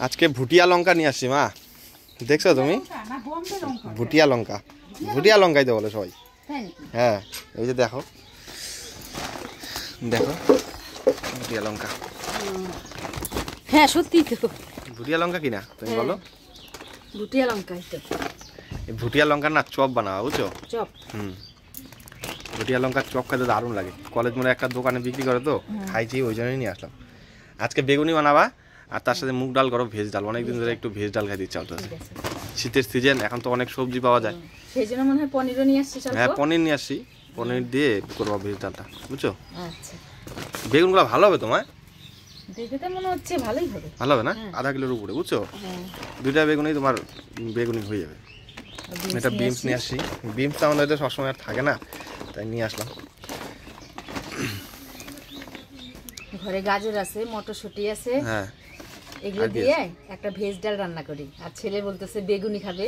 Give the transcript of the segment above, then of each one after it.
আজকে ভুটিয়া লঙ্কা নিয়ে আসছি মা, দেখছো তুমি? ভুটিয়া লঙ্কা, ভুটিয়া লঙ্কাই তো বলে সবাই। হ্যাঁ এই যে দেখো দেখো ভুটিয়া লঙ্কা। হ্যাঁ সত্যি তো ভুটিয়া লঙ্কা কিনা তুমি বলো? ভুটিয়া লঙ্কাই তো। এই ভুটিয়া লঙ্কার না চপ বানাবা বুঝছো? চপ। ভুটিয়া লঙ্কার চপ খেতে দারুণ লাগে। কলেজ মোড়ে একটা দোকানে বিক্রি করে তো, খাইছি ওই জন্যই নিয়ে আসলাম। আজকে বেগুনি বানাবা আর তার সাথে মুগ ডাল করো, ভেজ ডাল। অনেকদিন ধরে একটু ভেজ ডাল খাইতে ইচ্ছা হচ্ছে। শীতের সিজন, এখন তো অনেক সবজি পাওয়া যায়, সেই জন্য মনে হয় পনিরও নিয়ে আসছি। হ্যাঁ পনির নিয়ে আসছি, পনির দিয়ে করবো ভেজ ডালটা বুঝছো? আচ্ছা বেগুনগুলো ভালো হবে তোমার? দেখে তো মনে হচ্ছে ভালোই হবে। ভালো হবে না? আধা কিলোর উপরে বুঝছো? দুইটা বেগুনই তোমার বেগুনি হয়ে যাবে। এটা বিমস নিয়ে আসছি। বিমসটা আমাদের তো সবসময় আর থাকে না, তাই নিয়ে আসলাম। ঘরে গাজর আছে, মটরশুঁটি আছে, হ্যাঁ এগুলো দিয়ে একটা ভেজ ডাল রান্না করি। আর ছেলে বলতেছে বেগুনি খাবে,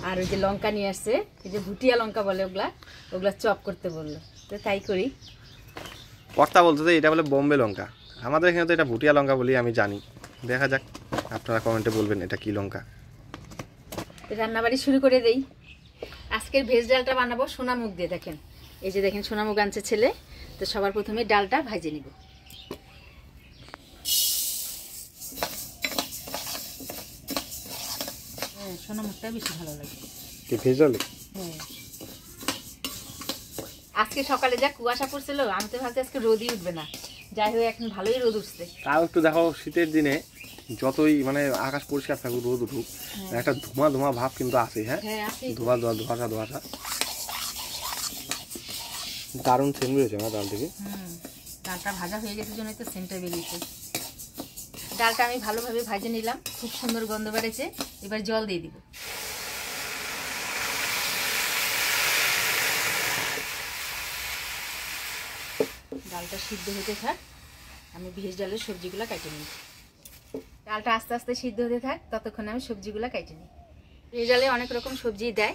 আর ওই যে লঙ্কা নিয়ে আসছে, এই যে ভুটিয়া লঙ্কা বলে ওগুলা, ওগুলা চপ করতে বললো, তো তাই করি। কর্তা বলতেছে এটা বলে বোম্বে লঙ্কা, আমাদের এখানে তো এটা ভুটিয়া লঙ্কা বলি আমি জানি। দেখা যাক, আপনারা কমেন্টে বলবেন এটা কি লঙ্কা। রান্নাবাড়ি শুরু করে দেই। আজকের ভেজ ডালটা বানাবো সোনামুগ দিয়ে। দেখেন এই যে দেখেন সোনামুগ আনছে ছেলে, তো সবার প্রথমে ডালটা ভাজে নিব। সোনামুগটা বেশি ভালো লাগে কি ভেজ ডাল? আজকে সকালে যা কুয়াশা পড়ছিল, আমি তো ভাবছি আজকে রোদই উঠবে না। যাই হোক এখন ভালোই রোদ উঠছে। তাও একটু দেখো শীতের দিনে যতই মানে আকাশ পরিষ্কার থাকুক, রোদ উঠুক, একটা ধোঁয়া ধোঁয়া ভাব কিন্তু আছে। হ্যাঁ ধোঁয়া ধোঁয়া ধোঁয়াশা ধোঁয়াশা। দারুণ সেন্ট বেরিয়েছে আমার ডাল থেকে। ডালটা ভাজা হয়ে গেছে জন্যই তো সেন্টটা বেরিয়েছে। ডালটা আমি ভালোভাবে ভাজে নিলাম, খুব সুন্দর গন্ধ বেড়েছে। এবার জল দিয়ে দিব। ডালটা সিদ্ধ হতে থাক, আমি ভেজ ডালের সবজিগুলো কেটে নিই। ডালটা আস্তে আস্তে সিদ্ধ হতে থাক, ততক্ষণে আমি সবজিগুলো কেটে নিই। ভেজ ডালে অনেক রকম সবজি দেয়,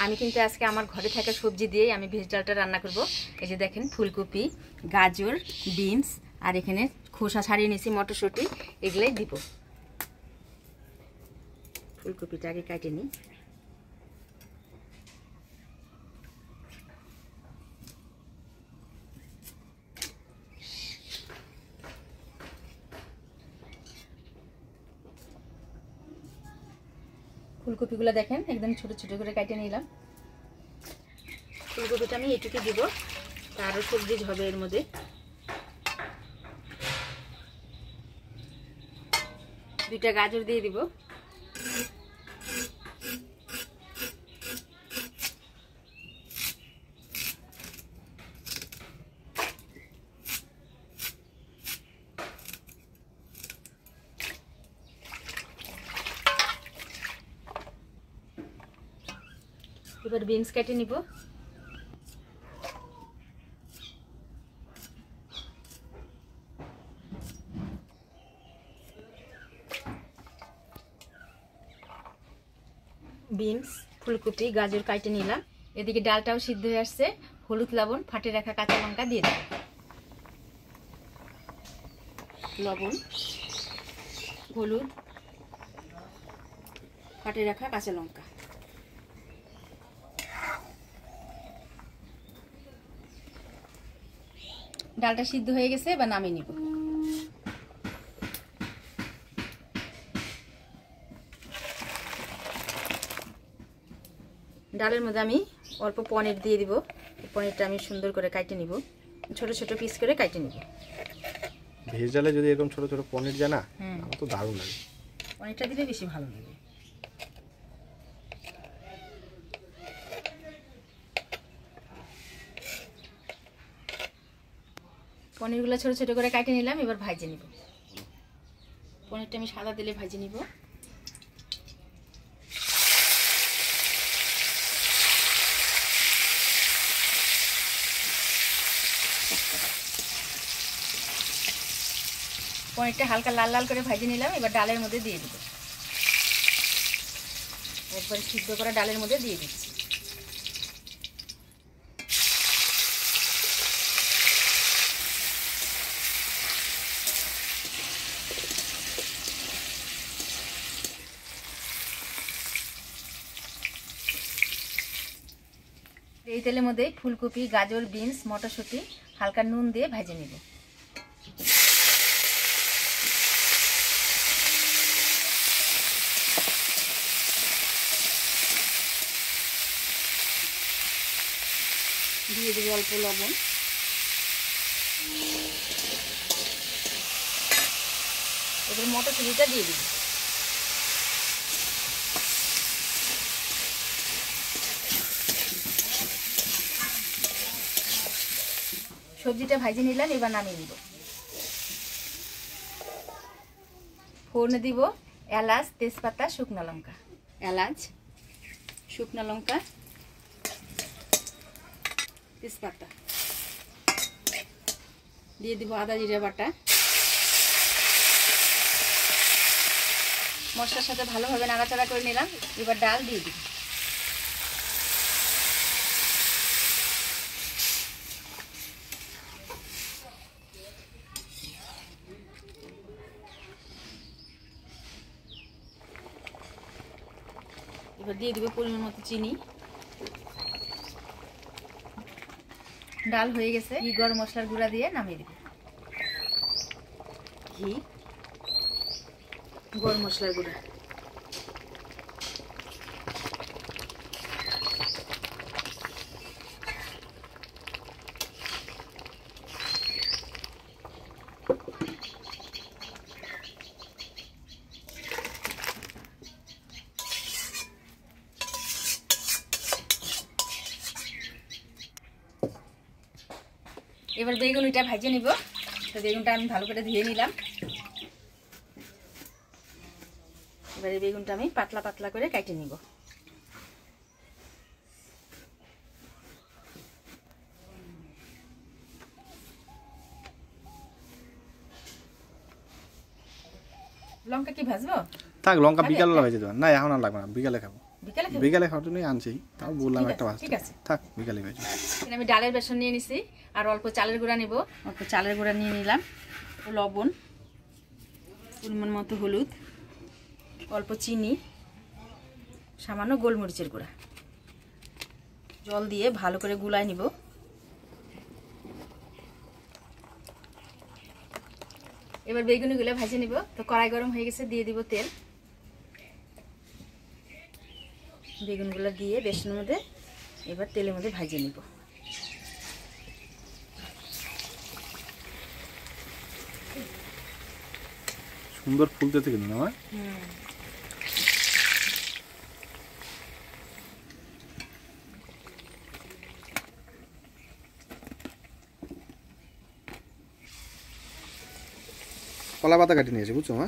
আমি কিন্তু আজকে আমার ঘরে থাকা সবজি দিয়েই আমি ভেজ ডালটা রান্না করব। এই যে দেখেন ফুলকপি, গাজর, বিনস, আর এখানে খোসা ছাড়িয়ে নিয়েছি মটরশুঁটি, এগুলোই দিব। ফুলকপিটা আগে কেটে নিই। ফুলকপিগুলো দেখেন একদম ছোট ছোট করে কেটে নিলাম। ফুলকপিটা আমি এটুকু দিব, আরও সবজি হবে এর মধ্যে। দুইটা গাজর দিয়ে দিব। এবার বিনস কেটে নিব। বিনস, ফুলকপি, গাজর কেটে নিলাম। এদিকে ডালটাও সিদ্ধ হয়ে আসছে। হলুদ, লবণ, ফাটে রাখা কাঁচা লঙ্কা দিয়ে দেব। লবণ, হলুদ, ফাটে রাখা কাঁচা লঙ্কা। ডালটা সিদ্ধ হয়ে গেছে, এবার নামিয়ে নিব। ডালের মধ্যে আমি অল্প পনির দিয়ে দিব। পনিরটা আমি সুন্দর করে কাটে নিব, ছোট ছোট পিস করে কাটে নিব। ভেজ ডালে যদি এরকম ছোট ছোট পনির যায় না, আমার তো দারুণ লাগে। পনিরটা দিলে বেশি ভালো লাগে। পনিরগুলো ছোট ছোট করে কাটে নিলাম, এবার ভাজে নিব। পনিরটা আমি সাদা তেলে ভাজে নিব। পনিরটা হালকা লাল লাল করে ভাজে নিলাম, এবার ডালের মধ্যে দিয়ে দিব। একবারে সিদ্ধ করা ডালের মধ্যে দিয়ে দিচ্ছি। এই তেলের মধ্যে ফুলকপি, গাজর, বিনস, মটরশুঁটি হালকা নুন দিয়ে ভেজে নিব। দিয়ে দেবো অল্প লবণ, এবার মটরশুঁটিটা দিয়ে দিব। সবজিটা ভাজি নিলাম, এবার নামিয়ে দিব। ফোড়নে দিব এলাচ, তেজপাতা, শুকনো লঙ্কা। এলাচ, শুকনো লঙ্কা, তেজপাতা দিয়ে দিব। আদা জিরা বাটা মশলার সাথে ভালোভাবে নাড়াচাড়া করে নিলাম। এবার ডাল দিয়ে দিব। এবার দিয়ে দিব পরিমাণ মতো চিনি। ডাল হয়ে গেছে। ঘি, গরম মশলার গুঁড়া দিয়ে নামিয়ে দিব। ঘি, গরম মশলার গুঁড়া, এবার বেগুনিটা ভেজে নিব। তো বেগুনটা আমি ভালো করে ধুয়ে নিলাম। এবারে বেগুনটা আমি পাতলা পাতলা করে কেটে নিব। লঙ্কা কি ভাজবো? থাক, লঙ্কা বিকালে ভেজে দেবেন। না এখন আর লাগবে না, বিকালে খাবো। বিকালে খাওয়ার জন্যই আনছি, তাও বললাম একটা ভাজতে। ঠিক আছে, থাক, বিকালে ভেজে। আমি ডালের বেসন নিয়ে নিছি আর অল্প চালের গুঁড়া নিব। অল্প চালের গুঁড়া নিয়ে নিলাম, লবণ, পরিমাণ মতো হলুদ, অল্প চিনি, সামান্য গোলমরিচের গুঁড়া, জল দিয়ে ভালো করে গুলায় নিব। এবার বেগুনিগুলো ভেজে নিব। তো কড়াই গরম হয়ে গেছে, দিয়ে দিব তেল। বেগুনগুলো দিয়ে বেসনের মধ্যে এবার তেলের মধ্যে ভেজে নিব। সুন্দর ফুলতে কিন্তু না? কলা পাতা কাটি নিয়েছে, বুঝছো মা?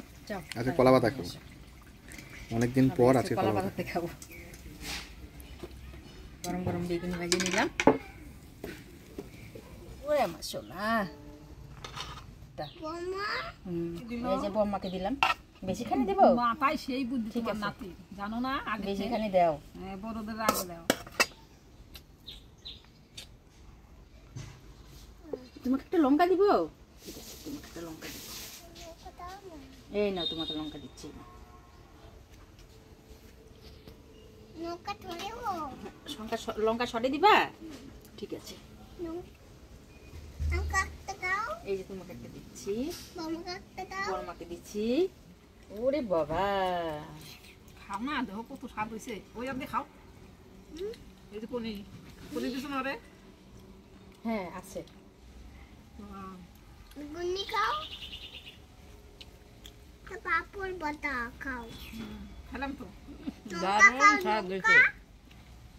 আচ্ছা, কলা পাতা খাবো, অনেকদিন পর আছে কলা পাতাতে খাবো। গরম গরম বেগুন ভেজে নিলাম। ওরে আমার সোনা, এই যে বম্মাকে দিলাম। বেশিখানি দেবো? মাথায় সেই বুদ্ধি তোমার নাতি, জানো না? আগে বেশিখানি দাও, বড়দের আগে দাও। তোমাকে একটা লঙ্কা দিব? ঠিক আছে, তোমাকে একটা লঙ্কা দিব। এই নাও, তোমাকে লঙ্কা দিচ্ছি। লঙ্কা শটে দিবা? ঠিক আছে, এই যে তোমাকে একটা দিচ্ছি, বড়মাকে দিচ্ছি। ওরে বাবা, খাও না, দেখো কত স্বাদ হয়েছে। ওই আপনি খাও। এই যে পনির পনির দিছো না রে? হ্যাঁ আছে। গুন্নি খাও, পাপড় বাটা খাও। খেলাম তো। দারুণ স্বাদ হয়েছে।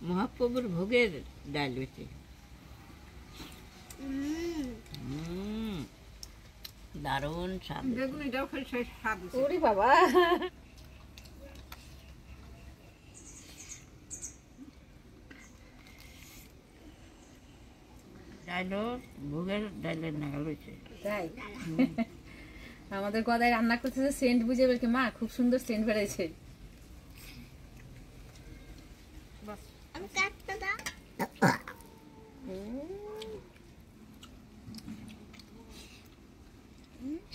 মহাপ্রভুর ভোগের ডাল হয়েছে। দারুণ স্বাদ। বেগুন এটাও খাই, সেই স্বাদ হয়েছে। ওরে বাবা, ডালও ভোগের ডালের নাগাল হয়েছে। তাই? আমাদের গদায় রান্না করতেছে, সেন্ট বুঝে বলকে মা খুব সুন্দর সেন্ট বেড়েছে।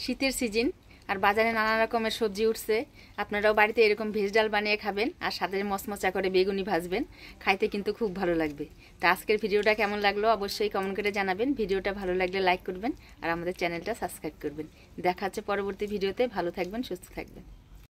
শীতের সিজন, আর বাজারে নানা রকমের সবজি উঠছে, আপনারাও বাড়িতে এরকম ভেজ ডাল বানিয়ে খাবেন আর সাথে মচমচা করে বেগুনি ভাজবেন, খাইতে কিন্তু খুব ভালো লাগবে। তো আজকের ভিডিওটা কেমন লাগলো অবশ্যই কমেন্ট করে জানাবেন। ভিডিওটা ভালো লাগলে লাইক করবেন আর আমাদের চ্যানেলটা সাবস্ক্রাইব করবেন। দেখা হচ্ছে পরবর্তী ভিডিওতে। ভালো থাকবেন, সুস্থ থাকবেন।